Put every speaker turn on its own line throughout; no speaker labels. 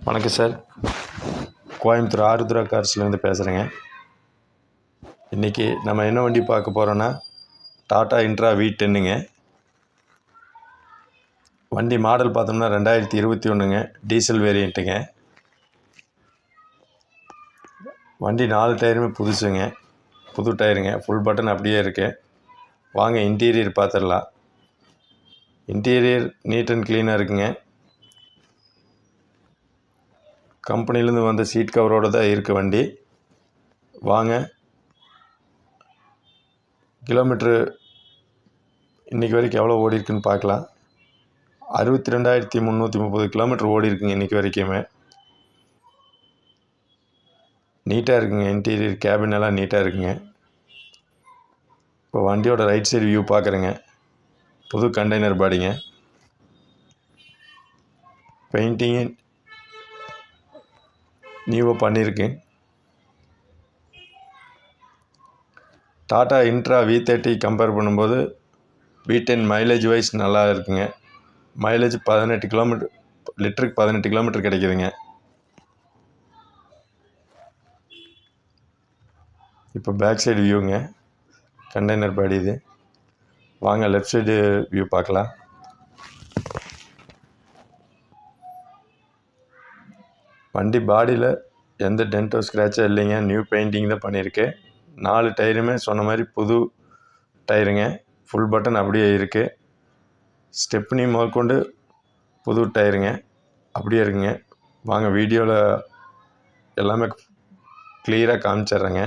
வணக்கம் சார். கோயம்புத்தூர் ஆருத்ரா கார்ஸ்லேருந்து பேசுகிறேங்க. இன்றைக்கி நம்ம என்ன வண்டி பார்க்க போகிறோன்னா டாடா இன்ட்ரா V10ங்க. வண்டி மாடல் பார்த்தோம்னா 2021ங்க, டீசல் வேரியண்ட்டுங்க. வண்டி 4 டயருமே புதுசுங்க, புது டயருங்க. ஃபுல் பட்டன் அப்படியே இருக்குது. வாங்க இன்டீரியர் பார்த்துடலாம். இன்டீரியர் நீட் அண்ட் க்ளீனாக இருக்குங்க. கம்பெனிலேருந்து வந்த சீட் கவரோடு தான் இருக்குது வண்டி. வாங்க கிலோமீட்ரு இன்றைக்கி வரைக்கும் எவ்வளோ ஓடி இருக்குன்னு பார்க்கலாம். 62,330 கிலோமீட்டர் ஓடி இருக்குங்க இன்றைக்கி வரைக்குமே. நீட்டாக இருக்குங்க. இன்டீரியர் கேபின் எல்லாம் நீட்டாக இருக்குங்க. இப்போ வண்டியோட ரைட் சைடு வியூ பார்க்குறேங்க. புது கண்டெய்னர் பாடிங்க. பெயிண்டிங்கு நியூவாக பண்ணியிருக்கு. டாடா இன்ட்ரா V30 கம்பேர் பண்ணும்போது V10 மைலேஜ் வைஸ் நல்லா இருக்குங்க. மைலேஜ் 18 கிலோமீட்டர், லிட்டருக்கு 18 கிலோமீட்டர் கிடைக்குதுங்க. இப்போ பேக் சைடு வியூங்க, கண்டெய்னர் பாடி இது. வாங்க லெஃப்ட் சைடு வியூ பார்க்கலாம். வண்டி பாடியில் எந்த டென்ட்டோ ஸ்க்ராட்சும் இல்லைங்க. நியூ பெயிண்டிங் தான் பண்ணியிருக்கேன். 4 டயருமே சொன்ன மாதிரி புது டயருங்க. ஃபுல் பட்டன் அப்படியே இருக்குது. ஸ்டெப்னி முதற்கொண்டு புது டயருங்க, அப்படியே இருக்குங்க. வாங்க வீடியோவில் எல்லாமே கிளியராக காமிச்சிட்றேங்க.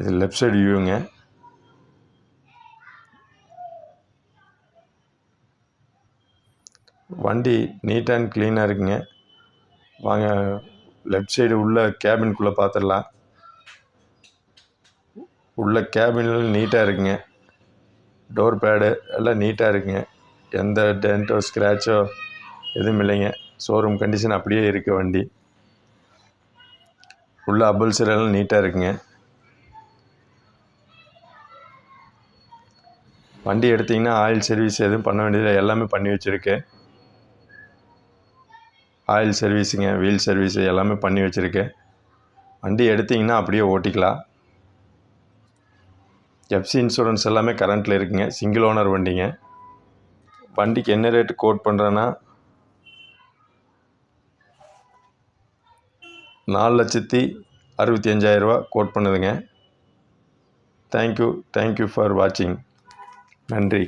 இது லெஃப்ட் சைடு வியூங்க. வண்டி நீட் அண்ட் க்ளீனாக இருக்குங்க. வாங்க லெஃப்ட் சைடு உள்ள கேபின்குள்ளே பார்த்துடலாம். உள்ள கேபினில் நீட்டாக இருக்குங்க. டோர் பேடு எல்லாம் நீட்டாக இருக்குங்க. எந்த டென்ட்டோ ஸ்க்ராட்சோ எதுவும் இல்லைங்க. ஷோரூம் கண்டிஷன் அப்படியே இருக்குது வண்டி. உள்ள அபல்சர் எல்லாம் நீட்டாக இருக்குங்க. வண்டி எடுத்திங்கன்னா ஆயில் சர்வீஸ் எதுவும் பண்ண வேண்டியதில்லை, எல்லாமே பண்ணி வச்சுருக்கேன். ஆயில் சர்வீஸுங்க, வீல் சர்வீஸு எல்லாமே பண்ணி வச்சுருக்கேன். வண்டி எடுத்திங்கன்னா அப்படியே ஓட்டிக்கலாம். எஃப்சி இன்சூரன்ஸ் எல்லாமே கரண்ட்டில் இருக்குங்க. சிங்கிள் ஓனர் வண்டிங்க. வண்டிக்கு என்ன ரேட்டு கோட் பண்ணுறேன்னா 4,65,000 கோட் பண்ணுதுங்க. தேங்க்யூ ஃபார் வாட்சிங். நன்றி.